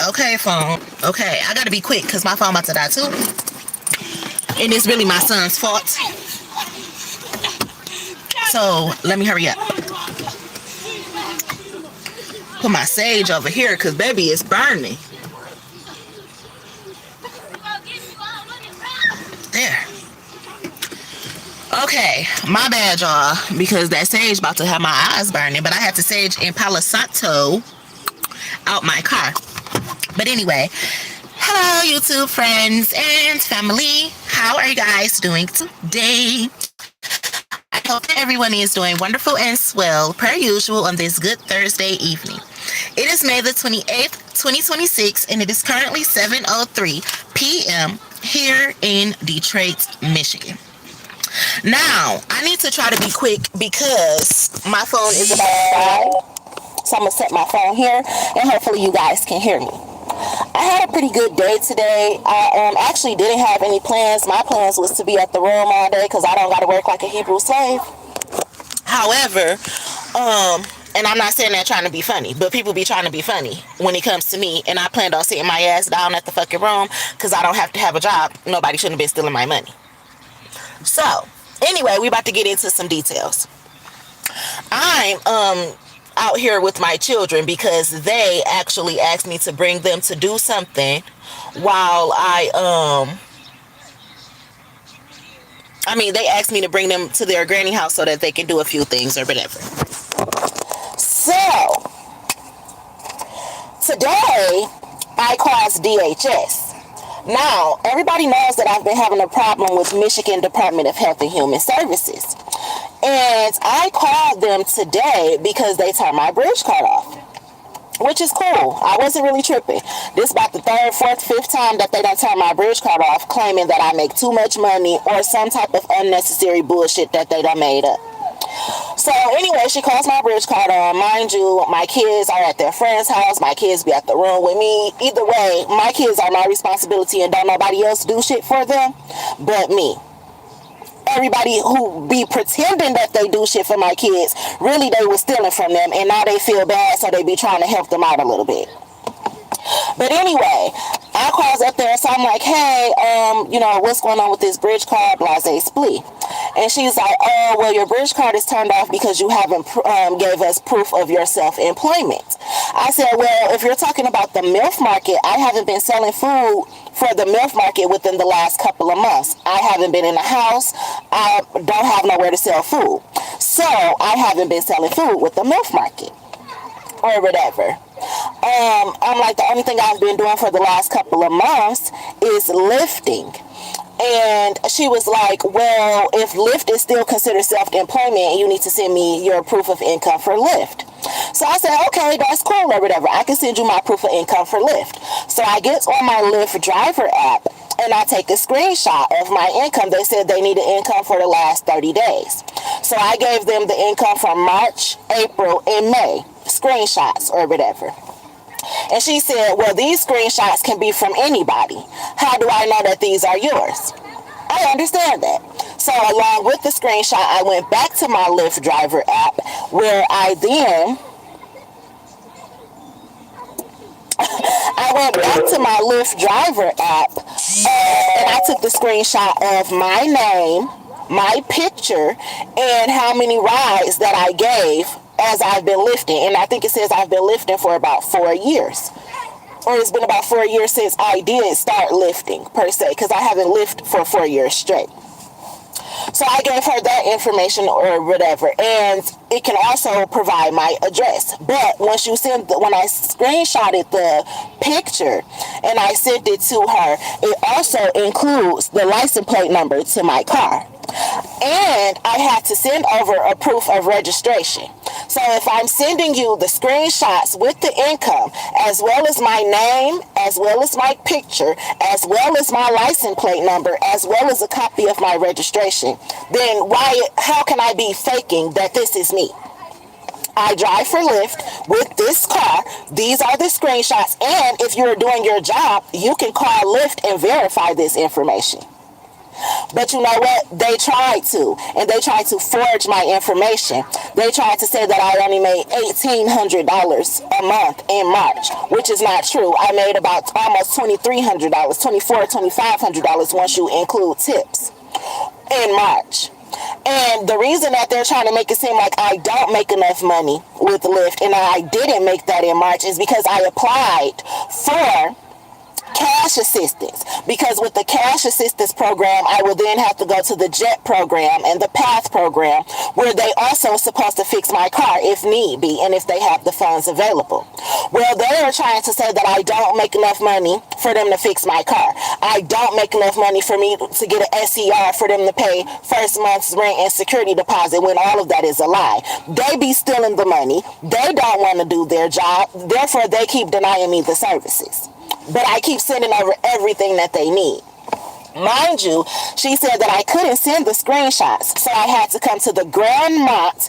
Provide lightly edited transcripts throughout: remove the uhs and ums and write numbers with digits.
Okay, phone. Okay, I gotta be quick because my phone about to die too. And it's really my son's fault. So let me hurry up. Put my sage over here because baby it's burning. There. Okay, my bad y'all because that sage about to have my eyes burning, but I had to sage in Palo Santo out my car. But anyway, hello YouTube friends and family. How are you guys doing today? I hope everyone is doing wonderful and swell per usual on this good Thursday evening. It is May the 28th, 2026, and it is currently 7:03 p.m. here in Detroit, Michigan. Now, I need to try to be quick because my phone is about to die. So I'm going to set my phone here and hopefully you guys can hear me. I had a pretty good day today. I actually didn't have any plans. My plans was to be at the room all day because I don't got to work like a Hebrew slave. However, and I'm not saying that trying to be funny, but people be trying to be funny when it comes to me, and I planned on sitting my ass down at the fucking room because I don't have to have a job. Nobody shouldn't have been stealing my money. So, anyway, we about to get into some details. I'm out here with my children because they actually asked me to bring them to do something while they asked me to bring them to their granny house so that they can do a few things or whatever. So, today, I caused DHS. Now, everybody knows that I've been having a problem with Michigan Department of Health and Human Services. And I called them today because they turned my bridge card off. Which is cool. I wasn't really tripping. This is about the third, fourth, fifth time that they done turned my bridge card off, claiming that I make too much money or some type of unnecessary bullshit that they done made up. So anyway, she calls my bridge card on. Mind you, my kids are at their friend's house. My kids be at the room with me. Either way, my kids are my responsibility and don't nobody else do shit for them but me. Everybody who be pretending that they do shit for my kids, really they was stealing from them, and now they feel bad, so they be trying to help them out a little bit. But anyway, I calls up there, so I'm like, hey, what's going on with this bridge card, blase splee? And she's like, oh, well, your bridge card is turned off because you haven't gave us proof of your self-employment. I said, well, if you're talking about the MILF market, I haven't been selling food for the MILF market within the last couple of months. I haven't been in the house. I don't have nowhere to sell food. So I haven't been selling food with the MILF market or whatever. I'm like, the only thing I've been doing for the last couple of months is lifting. And she was like, well, if Lyft is still considered self-employment, you need to send me your proof of income for Lyft. So I said, okay, that's cool or whatever. I can send you my proof of income for Lyft. So I get on my Lyft driver app and I take a screenshot of my income. They said they needed income for the last 30 days. So I gave them the income from March, April, and May. Screenshots or whatever. And she said, well, these screenshots can be from anybody. How do I know that these are yours? I understand that. So along with the screenshot, I went back to my Lyft driver app where I went back to my Lyft driver app and I took the screenshot of my name, my picture, and how many rides that I gave as I've been lifting. And I think it says I've been lifting for about 4 years. Or it's been about 4 years since I did start lifting, per se, because I haven't lifted for 4 years straight. So I gave her that information or whatever, and it can also provide my address. But when I screenshotted the picture and I sent it to her, it also includes the license plate number to my car. And I had to send over a proof of registration. So if I'm sending you the screenshots with the income, as well as my name, as well as my picture, as well as my license plate number, as well as a copy of my registration, then how can I be faking that this is me? I drive for Lyft with this car. These are the screenshots. And if you're doing your job, you can call Lyft and verify this information. But you know what? They tried to. And they tried to forge my information. They tried to say that I only made $1,800 a month in March, which is not true. I made about almost $2,300, $2,500 once you include tips in March. And the reason that they're trying to make it seem like I don't make enough money with Lyft and I didn't make that in March is because I applied for cash assistance, because with the cash assistance program I will then have to go to the JET program and the PATH program, where they also are supposed to fix my car if need be and if they have the funds available. Well, they are trying to say that I don't make enough money for them to fix my car. I don't make enough money for me to get an SER for them to pay first month's rent and security deposit, when all of that is a lie. They be stealing the money. They don't want to do their job, therefore they keep denying me the services. But I keep sending over everything that they need. Mind you, she said that I couldn't send the screenshots, so I had to come to the Grand Mont,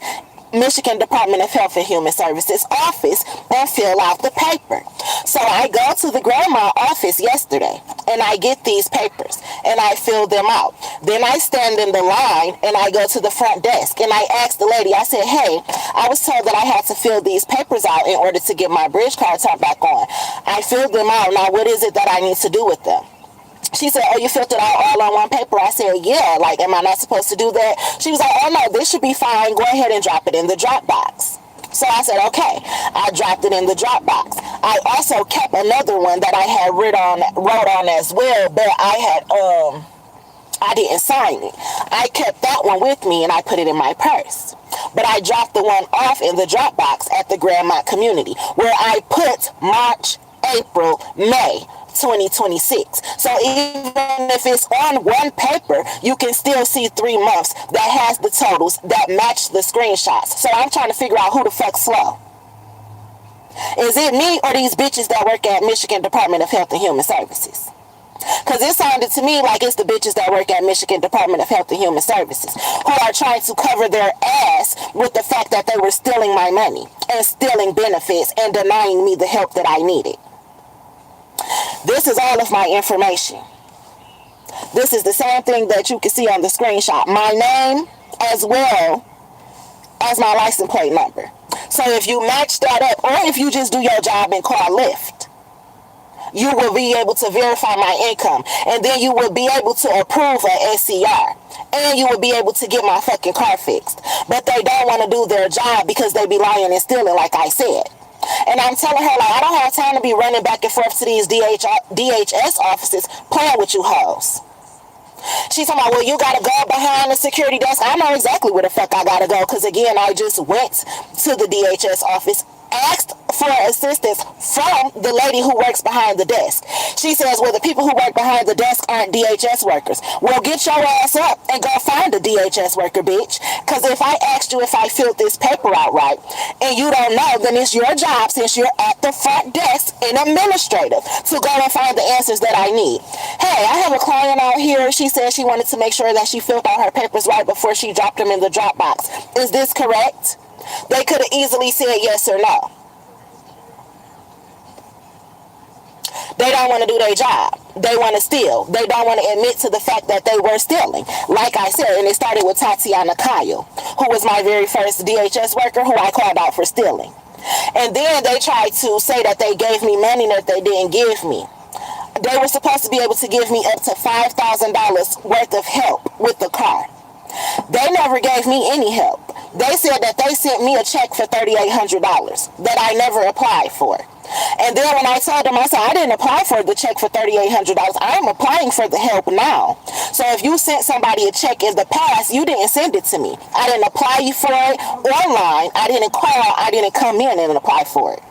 Michigan Department of Health and Human Services office and fill out the paper. So I go to the Grand Mont office yesterday and I get these papers and I fill them out. Then I stand in the line and I go to the front desk and I ask the lady, I said, hey, I was told that I had to fill these papers out in order to get my bridge card turned back on. I filled them out. Now what is it that I need to do with them? She said, oh, you filled it out all on one paper? I said, yeah, like, am I not supposed to do that? She was like, oh, no, this should be fine. Go ahead and drop it in the drop box. So I said, okay. I dropped it in the drop box. I also kept another one that I had wrote on as well, but I didn't sign it. I kept that one with me and I put it in my purse. But I dropped the one off in the drop box at the Grand Mont community, where I put March, April, May 2026. So even if it's on one paper, you can still see 3 months that has the totals that match the screenshots. So I'm trying to figure out who the fuck's slow. Is it me or these bitches that work at Michigan Department of Health and Human Services? Because it sounded to me like it's the bitches that work at Michigan Department of Health and Human Services who are trying to cover their ass with the fact that they were stealing my money and stealing benefits and denying me the help that I needed. This is all of my information. This is the same thing that you can see on the screenshot. My name as well as my license plate number. So if you match that up, or if you just do your job and call Lyft, you will be able to verify my income. And then you will be able to approve an SCR. And you will be able to get my fucking car fixed. But they don't want to do their job because they be lying and stealing, like I said. And I'm telling her, like, I don't have time to be running back and forth to these DHS offices playing with you hoes. She's talking about, well, you got to go behind the security desk. I know exactly where the fuck I got to go because, again, I just went to the DHS office, asked for assistance from the lady who works behind the desk. She says, well, the people who work behind the desk aren't DHS workers. Well, get your ass up and go find a DHS worker, bitch. Because if I asked you if I filled this paper out right and you don't know, then it's your job, since you're at the front desk and administrative, to go and find the answers that I need. Hey, I have a client out here. She said she wanted to make sure that she filled out her papers right before she dropped them in the drop box. Is this correct? They could have easily said yes or no. They don't want to do their job. They want to steal. They don't want to admit to the fact that they were stealing. Like I said, and it started with Tatiana Kyle, who was my very first DHS worker who I called out for stealing. And then they tried to say that they gave me money that they didn't give me. They were supposed to be able to give me up to $5,000 worth of help with the car. They never gave me any help. They said that they sent me a check for $3,800 that I never applied for. And then when I told them, I said, I didn't apply for the check for $3,800. I'm applying for the help now. So if you sent somebody a check in the past, you didn't send it to me. I didn't apply for it online. I didn't call. I didn't come in and apply for it.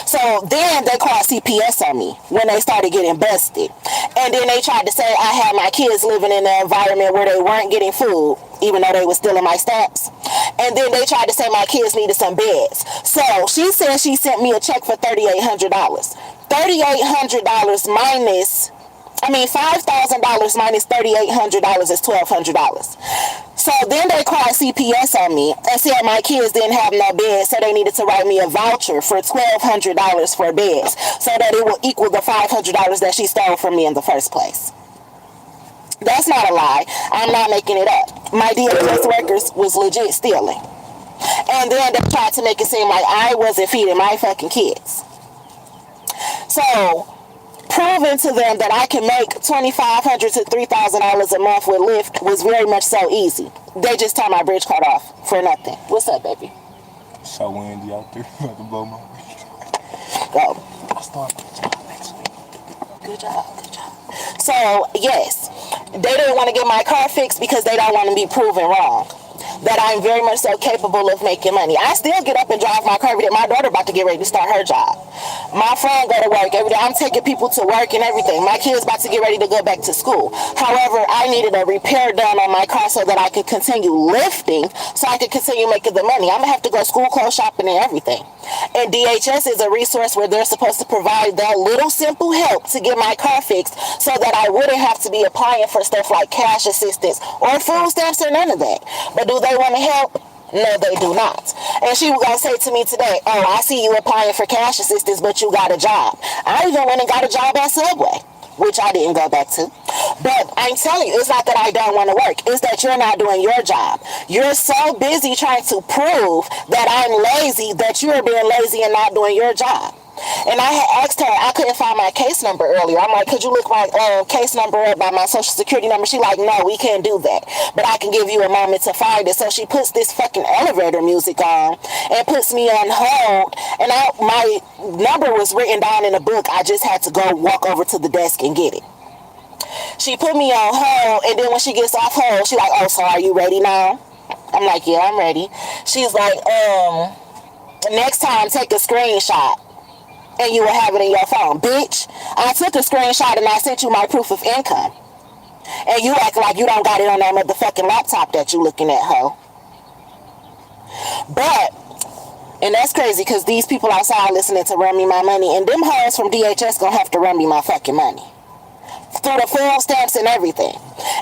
So then they called CPS on me when they started getting busted. And then they tried to say I had my kids living in an environment where they weren't getting food, even though they were stealing my stamps. And then they tried to say my kids needed some beds. So she said she sent me a check for $3,800. $3,800 minus, $5,000 minus $3,800 is $1,200. So then they called CPS on me and said my kids didn't have no beds, so they needed to write me a voucher for $1,200 for beds, so that it will equal the $500 that she stole from me in the first place. That's not a lie. I'm not making it up. My DHS workers was legit stealing. And then they tried to make it seem like I wasn't feeding my fucking kids. So, proving to them that I can make $2,500 to $3,000 a month with Lyft was very much so easy. They just turned my bridge card off for nothing. What's up, baby? So windy out there. About to blow my Go. I'll start my job next week. Good job, good job. So, yes, they didn't want to get my car fixed because they don't want to be proven wrong. That I'm very much so capable of making money. I still get up and drive my car every day. My daughter about to get ready to start her job. My friend go to work every day. I'm taking people to work and everything. My kid's about to get ready to go back to school. However, I needed a repair done on my car so that I could continue lifting, so I could continue making the money. I'm going to have to go school clothes shopping and everything. And DHS is a resource where they're supposed to provide that little simple help to get my car fixed so that I wouldn't have to be applying for stuff like cash assistance or food stamps or none of that. But do they want to help? No, they do not. And she was going to say to me today, oh, I see you applying for cash assistance, but you got a job. I even went and got a job at Subway, which I didn't go back to. But I'm telling you, it's not that I don't want to work. It's that you're not doing your job. You're so busy trying to prove that I'm lazy that you're being lazy and not doing your job. And I had asked her, I couldn't find my case number earlier. I'm like, could you look my case number up by my social security number? She like, no, we can't do that. But I can give you a moment to find it. So she puts this fucking elevator music on and puts me on hold. And my number was written down in a book. I just had to go walk over to the desk and get it. She put me on hold, and then when she gets off hold, she like, oh, so are you ready now? I'm like, yeah, I'm ready. She's like, next time take a screenshot. And you will have it in your phone. Bitch, I took a screenshot and I sent you my proof of income. And you act like you don't got it on that motherfucking laptop that you looking at, hoe. But, and that's crazy because these people outside listening to run me my money, and them hoes from DHS gonna have to run me my fucking money. Through the food stamps and everything.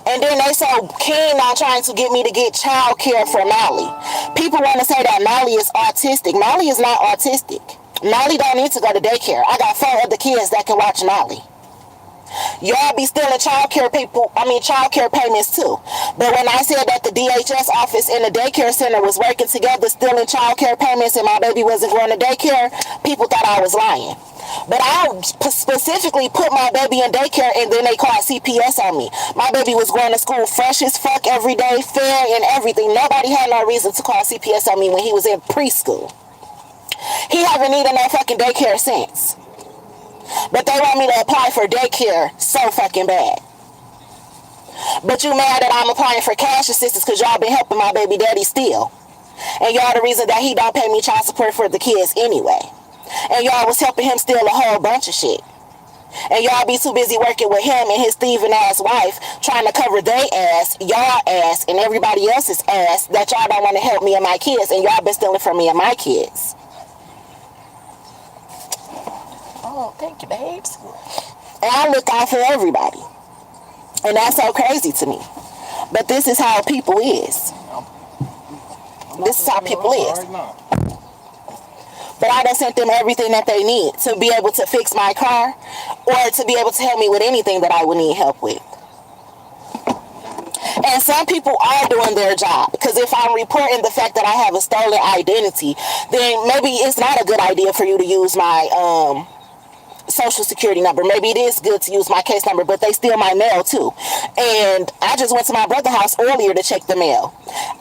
And then they so keen on trying to get me to get child care for Molly. People want to say that Molly is autistic. Molly is not autistic. Molly don't need to go to daycare. I got 4 other kids that can watch Molly. Y'all be stealing child care payments too. But when I said that the DHS office and the daycare center was working together stealing child care payments and my baby wasn't going to daycare, people thought I was lying. But I specifically put my baby in daycare and then they called CPS on me. My baby was going to school fresh as fuck every day, fair and everything. Nobody had no reason to call CPS on me when he was in preschool. He haven't needed no fucking daycare since. But they want me to apply for daycare so fucking bad. But you mad that I'm applying for cash assistance because y'all been helping my baby daddy steal. And y'all the reason that he don't pay me child support for the kids anyway. And y'all was helping him steal a whole bunch of shit. And y'all be too busy working with him and his thieving ass wife trying to cover their ass, y'all ass, and everybody else's ass that y'all don't want to help me and my kids. And y'all been stealing from me and my kids. Oh, thank you, babes. And I look out for everybody. And that's so crazy to me. But this is how people is. This is how people is. But I done sent them everything that they need to be able to fix my car or to be able to help me with anything that I would need help with. And some people are doing their job, because if I'm reporting the fact that I have a stolen identity, then maybe it's not a good idea for you to use my social security number. Maybe it is good to use my case number, but they steal my mail too. And I just went to my brother's house earlier to check the mail.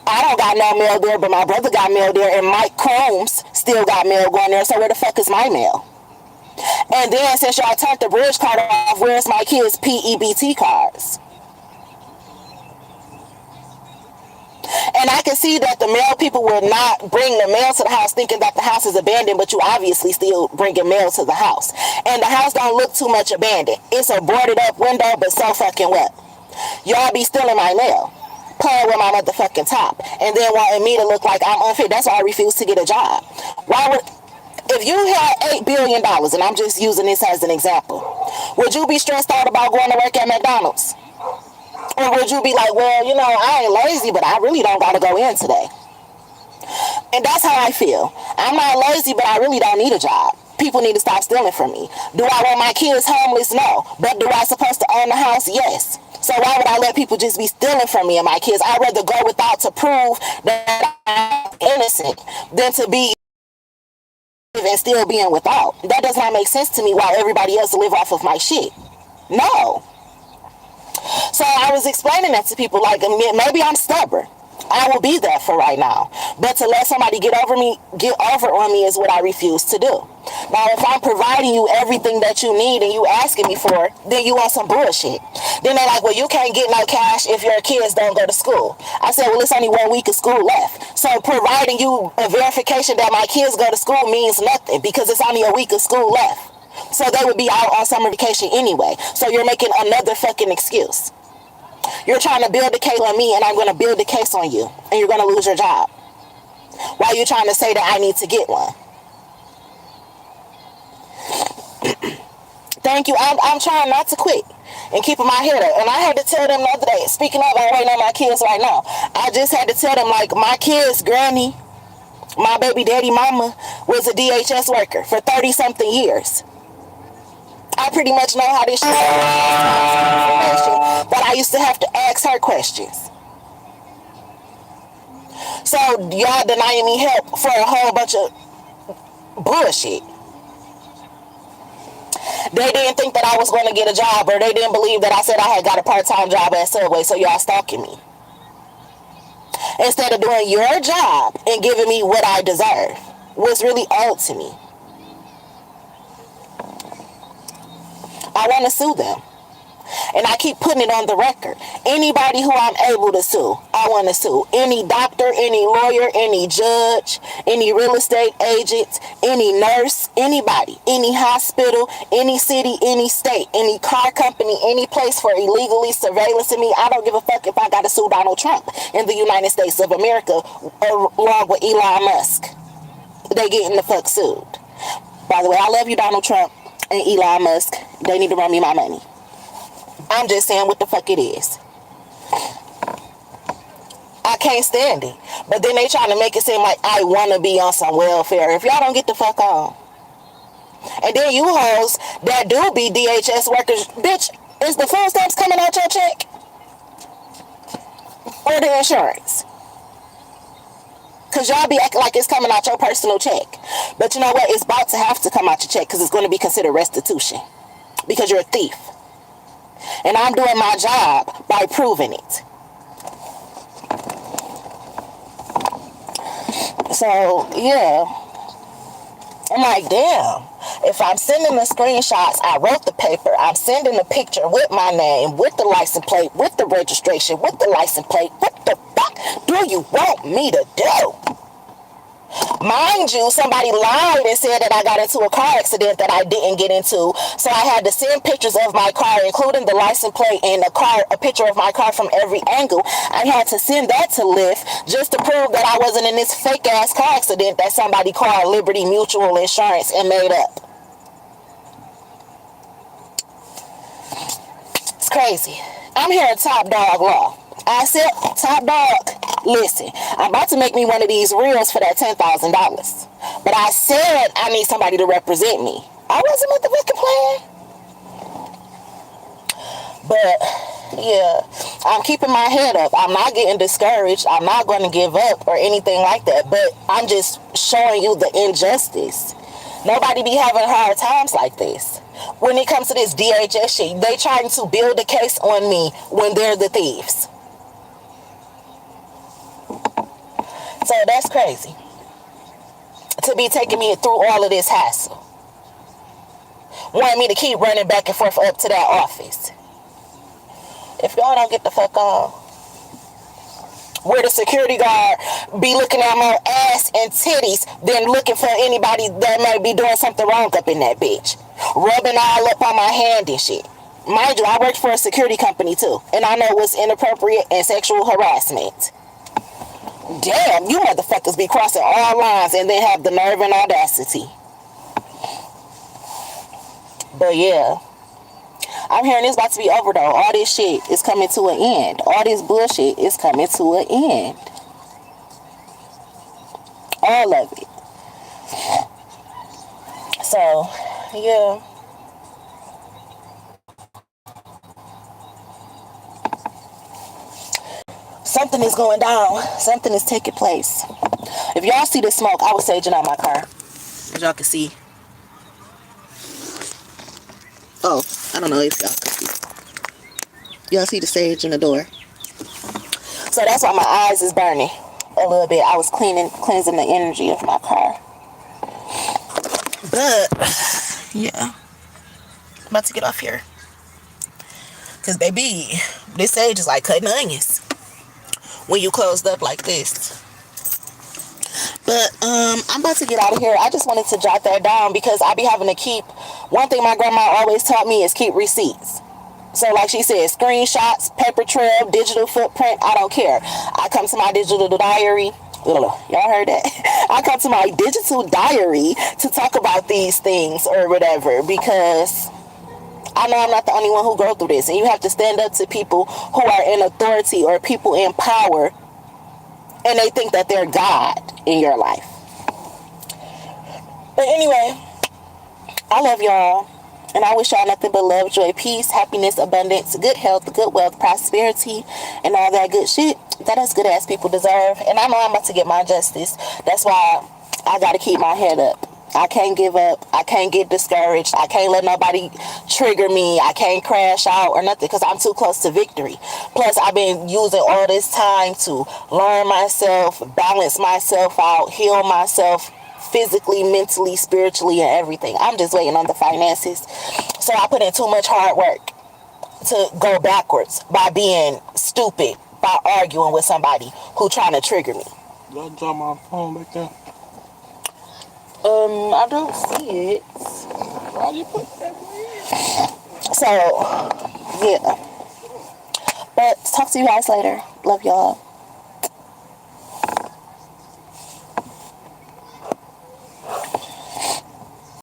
I don't got no mail there, but my brother got mail there, and Mike Combs still got mail going there. So where the fuck is my mail? And then since y'all turned the bridge card off, where's my kids' PEBT cards? And I can see that the mail people will not bring the mail to the house thinking that the house is abandoned, but you obviously still bringing mail to the house. And the house don't look too much abandoned. It's a boarded up window, but so fucking wet. Y'all be stealing my mail, playing with my motherfucking top, and then wanting me to look like I'm unfit. That's why I refuse to get a job. If you had $8 billion, and I'm just using this as an example, would you be stressed out about going to work at McDonald's? Or would you be like, well, you know, I ain't lazy, but I really don't got to go in today? And that's how I feel. I'm not lazy, but I really don't need a job. People need to stop stealing from me. Do I want my kids homeless? No. But do I supposed to own the house? Yes. So why would I let people just be stealing from me and my kids? I'd rather go without to prove that I'm innocent than to be and still being without. That does not make sense to me while everybody else live off of my shit. No. So I was explaining that to people, like, maybe I'm stubborn. I will be there for right now. But to let somebody get over on me is what I refuse to do. Now, if I'm providing you everything that you need and you asking me for it, then you want some bullshit. Then they're like, well, you can't get no cash if your kids don't go to school. I said, well, it's only 1 week of school left. So providing you a verification that my kids go to school means nothing because it's only a week of school left. So they would be out on summer vacation anyway. So you're making another fucking excuse. You're trying to build a case on me and I'm going to build a case on you. And you're going to lose your job. While you're trying to say that I need to get one. Thank you. I'm trying not to quit and keeping my head up. And I had to tell them the other day, speaking of, I'm waiting on my kids right now. I just had to tell them, like, my kids' granny, my baby daddy mama, was a DHS worker for 30-something years. I pretty much know how this shit is, but I used to have to ask her questions. So y'all denying me help for a whole bunch of bullshit. They didn't think that I was going to get a job, or they didn't believe that I said I had got a part-time job at Subway, so y'all stalking me. Instead of doing your job and giving me what I deserve, what's really owed to me. I want to sue them. And I keep putting it on the record. Anybody who I'm able to sue, I want to sue. Any doctor, any lawyer, any judge, any real estate agent, any nurse, anybody, any hospital, any city, any state, any car company, any place for illegally surveillancing me. I don't give a fuck if I got to sue Donald Trump in the United States of America along with Elon Musk. They getting the fuck sued. By the way, I love you, Donald Trump and Elon Musk. They need to run me my money. I'm just saying what the fuck it is. I can't stand it. But then they trying to make it seem like I want to be on some welfare. If y'all don't get the fuck on. And then you hoes that do be DHS workers, bitch, is the food stamps coming out your check? Or the insurance? Because y'all be acting like it's coming out your personal check. But you know what? It's about to have to come out your check because it's going to be considered restitution. Because you're a thief. And I'm doing my job by proving it. So, yeah. I'm like, damn. If I'm sending the screenshots, I wrote the paper, I'm sending a picture with my name, with the license plate, with the registration, with the license plate. What the fuck do you want me to do? Mind you, somebody lied and said that I got into a car accident that I didn't get into. So I had to send pictures of my car, including the license plate and a picture of my car from every angle. I had to send that to Lyft just to prove that I wasn't in this fake ass car accident that somebody called Liberty Mutual Insurance and made up. It's crazy. I'm here at Top Dog Law. I said, Top Dog, listen, I'm about to make me one of these reels for that $10,000. But I said I need somebody to represent me. I wasn't motherfucking playing. But, yeah, I'm keeping my head up. I'm not getting discouraged. I'm not going to give up or anything like that. But I'm just showing you the injustice. Nobody be having hard times like this. When it comes to this DHS shit, they trying to build a case on me when they're the thieves. So that's crazy. To be taking me through all of this hassle. Want me to keep running back and forth up to that office. If y'all don't get the fuck on. Where the security guard be looking at my ass and titties than looking for anybody that may be doing something wrong up in that bitch. Rubbing all up on my hand and shit. Mind you, I worked for a security company too. And I know what's inappropriate and sexual harassment. Damn, you motherfuckers be crossing all lines and then have the nerve and audacity. But yeah, I'm hearing it's about to be over though. All this shit is coming to an end. All this bullshit is coming to an end. All of it. So, yeah. Something is going down. Something is taking place. If y'all see the smoke, I was saging out my car. As y'all can see. Oh, I don't know if y'all can see. Y'all see the sage in the door. So that's why my eyes is burning a little bit. I was cleansing the energy of my car. But, yeah. I'm about to get off here. Because, baby, this sage is like cutting onions when you closed up like this. But I'm about to get out of here. I just wanted to jot that down because I be having to keep, one thing my grandma always taught me is keep receipts. So like she said, screenshots, paper trail, digital footprint, I don't care. I come to my digital diary. Y'all heard that? I come to my digital diary to talk about these things or whatever, because I know I'm not the only one who go through this. And you have to stand up to people who are in authority or people in power, and they think that they're God in your life. But anyway, I love y'all. And I wish y'all nothing but love, joy, peace, happiness, abundance, good health, good wealth, prosperity, and all that good shit that us good ass people deserve. And I know I'm about to get my justice. That's why I got to keep my head up. I can't give up. I can't get discouraged. I can't let nobody trigger me. I can't crash out or nothing because I'm too close to victory. Plus, I've been using all this time to learn myself, balance myself out, heal myself physically, mentally, spiritually, and everything. I'm just waiting on the finances. So I put in too much hard work to go backwards by being stupid, by arguing with somebody who trying to trigger me. Did I drop my phone back there? I don't see it. Why you put that in? So, yeah. But talk to you guys later. Love y'all.